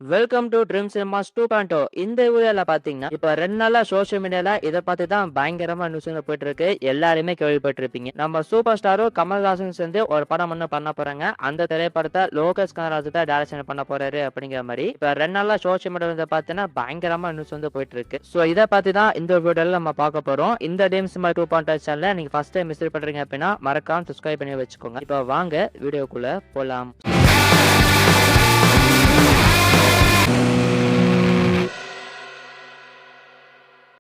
Welcome to dream cinemas 2.0. இந்த வீடியோல பாத்தீங்கன்னா இப்ப 2 நாளா சோசியல் மீடியால இத பார்த்து தான் பயங்கரமா நியூஸ்ங்க போயிட்டு இருக்கு. எல்லாருமே கேள்விப்பட்டிருப்பீங்க. நம்ம சூப்பர் ஸ்டாரும் கமல்ஹாசன் சேர்ந்து ஒரு படம் ஒண்ணு பண்ண போறாங்க. அந்த திரைப்படத்தை லோகேஷ் கனகராஜ் தான் டைரக்ஷன் பண்ண போறாரு அப்படிங்கிற மாதிரி இப்ப 2 நாளா சோசியல் மீடியால வந்து பாத்தீங்கன்னா பயங்கரமா நியூஸ் வந்து போயிட்டு இருக்கு. சோ இத பத்தி தான் இந்த வீடியோல நம்ம பார்க்க போறோம். இந்த ட்ரீம் சினிமா 2.0 சேனலை நீங்க ஃபர்ஸ்ட் டைம் விசிட் பண்றீங்க அப்படின்னா மறக்காம சப்ஸ்கிரைப் பண்ணி வச்சுக்கோங்க. இப்ப வாங்க வீடியோக்குள்ள போலாம்.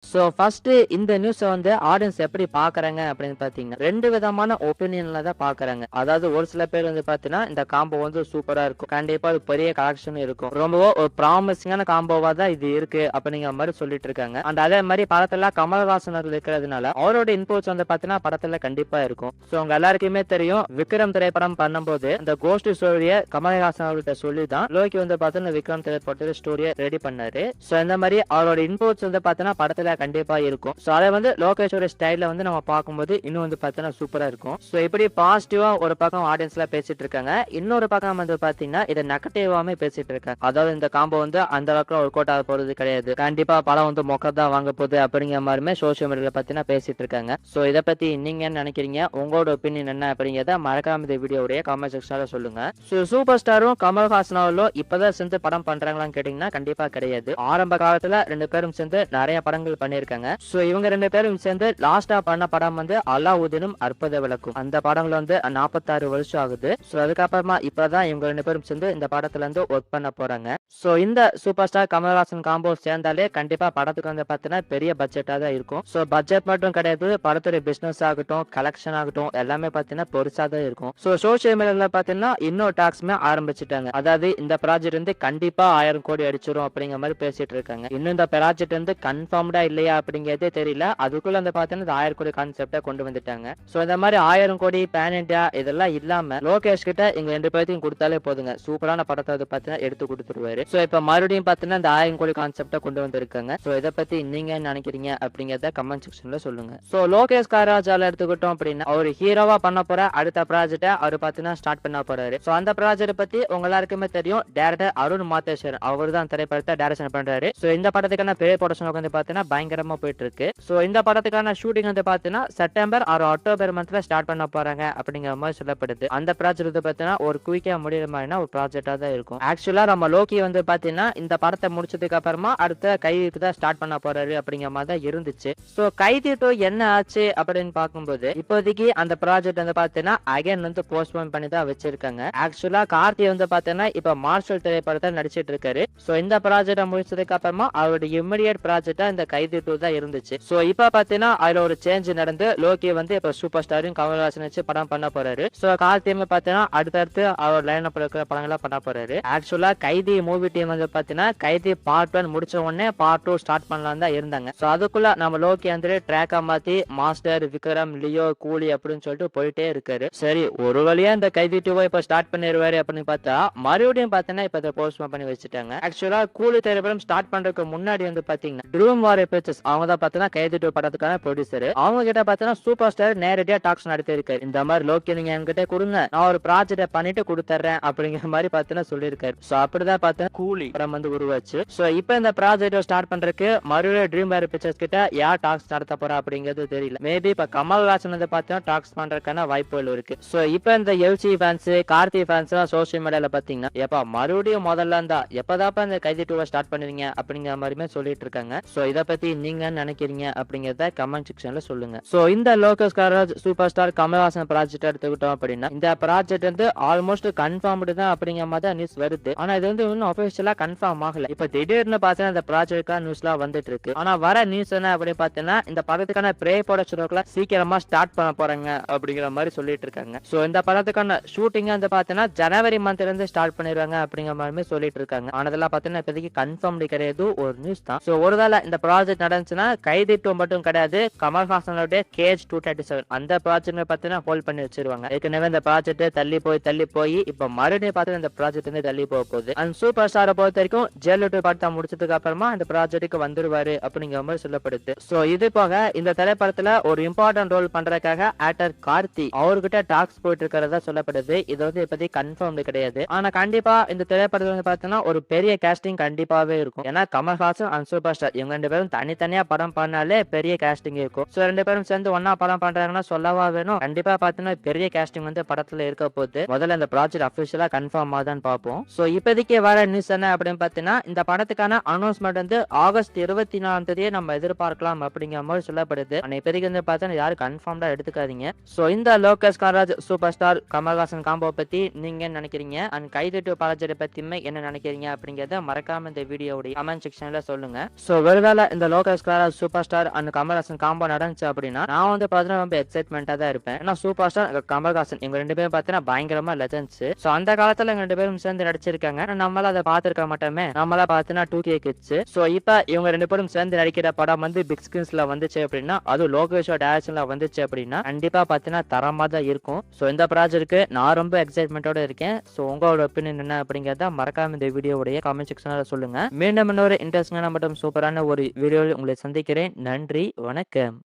ஸோ ஃபர்ஸ்ட் இந்த நியூஸை வந்து ஆடியன்ஸ் எப்படி பாக்குறாங்க அப்படின்னு பாத்தீங்கன்னா 2 விதமான ஒப்பீனியன்ல தான் பாக்குறாங்க. அதாவது ஒரு சில பேர் வந்து பாத்தீங்கன்னா இந்த காம்போ வந்து சூப்பரா இருக்கும், கண்டிப்பா அது பெரிய கலெக்ஷன் இருக்கும், ரொம்பவோ ஒரு ப்ராமிசிங்கான காம்போவா தான் இது இருக்கு அப்படிங்கிற மாதிரி சொல்லிட்டு இருக்காங்க. அண்ட் அதே மாதிரி படத்துல கமல்ஹாசன் அவர்கள் இருக்கிறதுனால அவரோட இன்புட்ஸ் வந்து பாத்தீங்கன்னா படத்துல கண்டிப்பா இருக்கும். ஸோ உங்க எல்லாருக்குமே தெரியும், விக்ரம் திரைப்படம் பண்ணும்போது இந்த கோஸ்ட் ஸ்டோரியை கமல்ஹாசன் அவர்கிட்ட சொல்லி தான் லோகி வந்து பாத்தீங்கன்னா விக்ரம் திரைப்படத்துல ஸ்டோரியை ரெடி பண்ணாரு. ஸோ இந்த மாதிரி அவரோட இன்புட்ஸ் வந்து பாத்தீங்கன்னா படத்துல கண்டிப்பா இருக்கும். சோ அதை வந்து லோகேஷோட ஸ்டைல்ல வந்து நம்ம பார்க்கும்போது இன்னும் வந்து பார்த்தீங்கன்னா சூப்பரா இருக்கும். சோ இப்படி பாசிட்டிவா ஒரு பக்கம் ஆடியன்ஸ்ல பேசிட்டு இருக்காங்க, இன்னொரு பக்கம் வந்து பாத்தீங்கன்னா இதை நெகட்டிவாமே பேசிட்டு இருக்காங்க. அதாவது இந்த காம்போ வந்து அந்த அளவுக்கு ஒரு கோட் ஆக போறது கிடையாது, கண்டிப்பா படம் வந்து மொக்கதான் வாங்க போகுது அப்படிங்கிற மாதிரிமே சோசியல் மீடியால பாத்தீங்கன்னா பேசிட்டு இருக்காங்க. சோ இதை பத்தி நீங்க என்ன நினைக்கிறீங்க, உங்களோட ஒப்பீனியன் என்ன அப்படிங்கிறத மறக்காம இந்த வீடியோடைய கமெண்ட் செக்ஷன்ல சொல்லுங்க. சோ சூப்பர் ஸ்டாரும் கமல்ஹாசன் அவர்களும் இப்பதான் சேர்ந்து படம் பண்றாங்களான்னு கேட்டீங்கன்னா கண்டிப்பா கிடையாது. ஆரம்ப காலத்துல 2 பேரும் சேர்ந்து நிறைய படங்கள் பண்ணிருக்காங்க. சோ இவங்க 2 பேரும் சேர்ந்து லாஸ்டா பண்ண படம் வந்து அலாவுதீனும் அற்புத விளக்கும். அந்த படங்கள் வந்து 46 வருஷம் ஆகுது. சோ அதுக்கப்புறமா இப்பதான் இவங்க 2 பேரும் சேர்ந்து இந்த படத்துல வந்து ஒர்க் பண்ண போறாங்க. சோ இந்த சூப்பர் ஸ்டார் கமல்ஹாசன் காம்போ சேர்ந்தாலே கண்டிப்பா படத்துக்கு வந்து பாத்தீங்கன்னா பெரிய பட்ஜெட்டா தான் இருக்கும். சோ பட்ஜெட் மட்டும் கிடையாது, படத்துடைய பிசினஸ் ஆகட்டும், கலெக்ஷன் ஆகட்டும், எல்லாமே பாத்தீங்கன்னா பெருசா தான் இருக்கும். சோ சோசியல் மீடியால பாத்தீங்கன்னா இன்னொரு டாக்ஸ்மே ஆரம்பிச்சுட்டாங்க. அதாவது இந்த ப்ராஜெக்ட் வந்து கண்டிப்பா 1000 கோடி அடிச்சிரும் அப்படிங்கிற மாதிரி பேசிட்டு இருக்காங்க. இன்னும் இந்த ப்ராஜெக்ட் வந்து கன்ஃபார்ம்டா இல்லையா அப்படிங்கறதே தெரியல. அதுக்குள்ள அந்த பாத்தீங்கன்னா 1000 கோடி கான்செப்டை கொண்டு வந்துட்டாங்க. சோ இந்த மாதிரி 1000 கோடி பேன் இண்டியா இதெல்லாம் இல்லாம லோகேஷ் கிட்ட இங்க 2 பேர்த்தையும் கொடுத்தாலே போதுங்க, சூப்பரான படத்தை வந்து பாத்தீங்கன்னா எடுத்து கொடுத்துருவாரு. சோ இப்ப மறுபடியும் பாத்தீங்கன்னா இந்த 1000 கோடி கான்செப்டை கொண்டு வந்திருக்காங்க. சோ இதை பத்தி நீங்க என்ன நினைக்கிறீங்க அப்படிங்கறத கமெண்ட் செக்ஷன்ல சொல்லுங்க. சோ லோகேஷ் கனகராஜால எடுத்துக்கிட்டோம் அப்படின்னா அவர் ஹீரோவா பண்ண போற அடுத்த ப்ராஜெக்டை அவர் பாத்தீங்கன்னா ஸ்டார்ட் பண்ண போறாரு. சோ அந்த ப்ராஜெக்ட் பத்தி உங்க எல்லாருக்குமே தெரியும், டைரக்டர் அருண் மாதேஸ்வரன் அவர் தான் திரைப்படத்தை டைரக்ஷன் பண்றாரு. சோ இந்த படத்துக்கான பெரிய ப்ரொடக்ஷன் வந்து பாத்தீங்கன்னா பயங்கரமா போயிட்டு இருக்கு. சோ இந்த படத்துக்கான ஷூட்டிங் வந்து பாத்தீங்கன்னா செப்டம்பர் ஆர் அக்டோபர் மந்த்ல ஸ்டார்ட் பண்ண போறாங்க அப்படிங்கிற மாதிரி சொல்லப்படுது. அந்த ப்ராஜெக்ட் வந்து பாத்தீங்கன்னா ஒரு குயிக்கா முடியற மாதிரினா ஒரு ப்ராஜெக்டா தான் இருக்கும். ஆக்சுவலா நம்ம லோகி வந்து பாத்தீங்கன்னா இந்த படத்தை முடிச்சதுக்கு அப்புறமா அடுத்த கைதிக்கு தான் ஸ்டார்ட் பண்ண போறாரு அப்படிங்கிற மாதிரி தான் இருந்துச்சு. சோ கைதி 2 என்ன ஆச்சு அப்படின்னு பார்க்கும்போது இப்போதைக்கு அந்த ப்ராஜெக்ட் வந்து பாத்தீங்கன்னா அகைன் வந்து போஸ்ட்போன் பண்ணி தான் வச்சிருக்காங்க. ஆக்சுவலா கார்த்தி வந்து பாத்தீங்கன்னா இப்ப மார்ஷல் திரைப்படத்தை நடிச்சிட்டு இருக்காரு. சோ இந்த ப்ராஜெக்ட் முடிச்சதுக்கு அப்புறமா அவருடைய இமிடியேட் ப்ராஜெக்டா இந்த கைதி 2 தான் இருந்துச்சு. சோ இப்ப பாத்தீங்கன்னா அதுல ஒரு சேஞ்ச் நடந்து லோகி வந்து இப்ப சூப்பர் ஸ்டாரையும் கமல்ஹாசன் வச்சு படம் பண்ண போறாரு. சோ கார்த்தியுமே பாத்தீங்கன்னா அடுத்தடுத்து அவர் லைன் அப்ல இருக்கிற படங்களை பண்ண போறாரு. ஆக்சுவலா கைதி மூவி டீம் வந்து பாத்தீங்கன்னா கைதி பார்ட் 1 முடிச்ச உடனே பார்ட் 2 ஸ்டார்ட் பண்ணலாம் தான் இருந்தாங்க. சோ அதுக்குள்ள நம்ம லோகி வந்து ட்ராக்கா மாத்தி மாஸ்டர், விக்ரம், லியோ, கூலி அப்படின்னு சொல்லிட்டு போயிட்டே இருக்காரு. சரி ஒரு வழியா இந்த கைதி 2 இப்ப ஸ்டார்ட் பண்ணிடுவாரு அப்படின்னு பார்த்தா மறுபடியும் பாத்தீங்கன்னா இப்ப போஸ்ட்போன் பண்ணி வச்சுட்டாங்க. ஆக்சுவலா கூலி திரைப்படம் ஸ்டார்ட் பண்றதுக்கு முன்னாடி வந்து பாத்தீங்கன்னா ட்ரூம் வார் பிக்சர்ஸ் அவங்க தான் பாத்தீங்கன்னா கைதி 2 படத்துக்கான ப்ரொடியூசர். அவங்க கிட்ட பாத்தீங்கன்னா சூப்பர் ஸ்டார் நேரடியா டாக்ஸ் நடத்தி இருக்காரு. இந்த மாதிரி லோகி நீங்க என்கிட்ட கொடுங்க, நான் ஒரு ப்ராஜெக்ட் பண்ணிட்டு கொடுத்துறேன் அப்படிங்கிற மாதிரி பாத்தீங்கன்னா சொல்லியிருக்காரு. சோ அப்படிதான் பாத்தீங்கன்னா கூலி படம் வந்து உருவாச்சு. சோ இப்ப இந்த ப்ராஜெக்ட் ஸ்டார்ட் பண்றதுக்கு மறுபடியும் ட்ரீம் வேர் பிக்சர்ஸ் கிட்ட யார் டாக்ஸ் நடத்த போறா அப்படிங்கிறது தெரியல. மேபி இப்ப கமல்ஹாசன் வந்து பாத்தீங்கன்னா டாக்ஸ் பண்றதுக்கான வாய்ப்புகள் இருக்கு. சோ இப்ப இந்த எல்சி ஃபேன்ஸ், கார்த்தி ஃபேன்ஸ் எல்லாம் சோசியல் மீடியால பாத்தீங்கன்னா எப்ப மறுபடியும் முதல்ல இருந்தா எப்பதாப்ப இந்த கைதி 2 ஸ்டார்ட் பண்ணுவீங்க அப்படிங்கிற மாதிரிமே சொல்லிட்டு இருக்காங்க. சோ இத பத்தி நீங்க நினைக்கிறீங்க அப்படிங்கறத கமெண்ட் செக்ஷன்ல சொல்லுங்க. சோ இந்த Lokesh Kanagaraj super star Kamal Haasan project எடுத்துக்கிட்டோம் அப்படின்னா இந்த ப்ராஜெக்ட் வந்து ஆல்மோஸ்ட் கன்ஃபார்ம்டு தான் அப்படிங்கிற மாதிரி நியூஸ் வருது. ஆனா இது வந்து இன்னும் அபிஷியலா கன்ஃபார்ம் ஆகல. இப்ப திடீர்னு பாத்தீங்கன்னா இந்த ப்ராஜெக்ட்கான நியூஸ்லாம் வந்துட்டு இருக்கு. ஆனா வர நியூஸ் என்ன அப்படின்னு பாத்தீங்கன்னா இந்த படத்துக்கான ப்ரே ப்ரொடக்ஷன் சீக்கிரமா ஸ்டார்ட் பண்ண போறாங்க அப்படிங்கிற மாதிரி சொல்லிட்டு இருக்காங்க. சோ இந்த படத்துக்கான ஷூட்டிங் வந்து பாத்தீங்கன்னா ஜனவரி மந்த்ல இருந்து ஸ்டார்ட் பண்ணிடுவாங்க அப்படிங்கிற மாதிரி சொல்லிட்டு இருக்காங்க. ஆனா இதெல்லாம் பாத்தீங்கன்னா இப்போதைக்கு கன்ஃபார்ம்டு கிடையாது, ஒரு நியூஸ் தான். சோ ஒருவேளை இந்த ப்ராஜெக்ட் நடந்துச்சுன்னா கைதி 2 மட்டும் கிடையாது, கமல்ஹாசனுடைய கேஜ் 237 அந்த ப்ராஜெக்ட் பார்த்தீங்கன்னா ஹோல்ட் பண்ணி வச்சிருவாங்க. ஏற்கனவே இந்த ப்ராஜெக்ட் தள்ளி போய் இப்ப மறுபடியும் பார்த்தீங்கன்னா இந்த ப்ராஜெக்ட் வந்து தள்ளி போக போகுது. அண்ட் சூப்பர் ஸ்டாரை பொறுத்த வரைக்கும் ஜெயலலிதா 2 படத்தை முடிச்சதுக்கு அப்புறமா இந்த ப்ராஜெக்ட்டுக்கு வந்துருவாரு அப்படிங்கிற மாதிரி சொல்லப்படுது. சோ இது போக இந்த திரைப்படத்துல ஒரு இம்பார்ட்டன்ட் ரோல் பண்றதுக்காக ஆக்டர் கார்த்தி அவர்கிட்ட டாக்ஸ் போயிட்டு இருக்கிறதா சொல்லப்படுது. இது வந்து இப்போதைக்கு கன்ஃபார்ம் கிடையாது. ஆனா கண்டிப்பா இந்த திரைப்படத்துல வந்து பாத்தீங்கன்னா ஒரு பெரிய கேஸ்டிங் கண்டிப்பாவே இருக்கும். ஏன்னா கமல்ஹாசன் அண்ட் சூப்பர் ஸ்டார் இவங்க 2 பேரும் தனித்தனியா படம் பண்ணாலே பெரிய கேஸ்டிங் இருக்கும். சோ 2 பேரும் சேர்ந்து ஒன்னா படம் பண்றாங்கன்னா சொல்லவா வேணும். கண்டிப்பா பாத்தீங்கன்னா பெரிய கேஸ்டிங் வந்து படத்துல இருக்க போகுது. முதல்ல இந்த ப்ராஜெக்ட் அபிஷியலா கன்ஃபார்ம் ஆகுதான்னு பார்ப்போம். சோ இப்போதைக்கு வர நியூஸ் என்ன அப்படின்னு பாத்தீங்கன்னா இந்த படத்துக்கான அனௌன்ஸ்மெண்ட் வந்து ஆகஸ்ட் 24ஆம் தேதியே நம்ம எதிர்பார்க்கலாம் அப்படிங்கிற மாதிரி சொல்லப்படுது. ஆனா இப்போதைக்கு வந்து பாத்தீங்கன்னா யாரும் கன்ஃபார்ம்டா எடுத்துக்காதீங்க. சோ இந்த Lokesh Kanagaraj super star Kamal Haasan combo பத்தி நீங்க என்ன நினைக்கிறீங்க? அண்ட் கைதி 2 ப்ராஜெக்ட் பத்தியுமே என்ன நினைக்கிறீங்க அப்படிங்கறத மறக்காம இந்த வீடியோட கமெண்ட் செக்ஷன்ல சொல்லுங்க. சோ ஒருவேளை இந்த Lokesh Kanagaraj super star and Kamal Haasan combo நடந்துச்சு அப்படின்னா நான் வந்து பாத்தீங்கன்னா ரொம்ப எக்ஸைட்மெண்டா தான் இருப்பேன். ஏன்னா சூப்பர் ஸ்டார் கமல்ஹாசன் இவங்க 2 பேரும் பாத்தீங்கன்னா பயங்கரமா லெஜெண்ட்ஸ். சோ அந்த காலத்துல இவங்க 2 பேரும் சேர்ந்து நடிச்சிருக்காங்க. நம்மள அதை பார்த்திருக்க மாட்டோமே. நம்மள பாத்தீங்கன்னா 2K கிட்ஸ். சோ இப்ப இவங்க 2 பேரும் சேர்ந்து நடிக்கிற படம் வந்து பிக் ஸ்கிரீன்ஸ்ல வந்துச்சு அப்படின்னா அது லோகேஷோட டைரக்ஷன்ல வந்துச்சு அப்படின்னா கண்டிப்பா பாத்தீங்கன்னா தரமா தான் இருக்கும். சோ இந்த ப்ராஜெக்ட்க்கு நான் ரொம்ப எக்ஸைட்மெண்டோட இருக்கேன். சோ உங்களோட ஒப்பீனியன் என்ன அப்படிங்கறத மறக்காம இந்த வீடியோவுடைய கமெண்ட் செக்ஷன்ல சொல்லுங்க. மீண்டும் இன்னொரு இன்ட்ரெஸ்டிங்கான மற்றும் சூப்பரான ஒரு வீடியோவில் உங்களை சந்திக்கிறேன். நன்றி, வணக்கம்.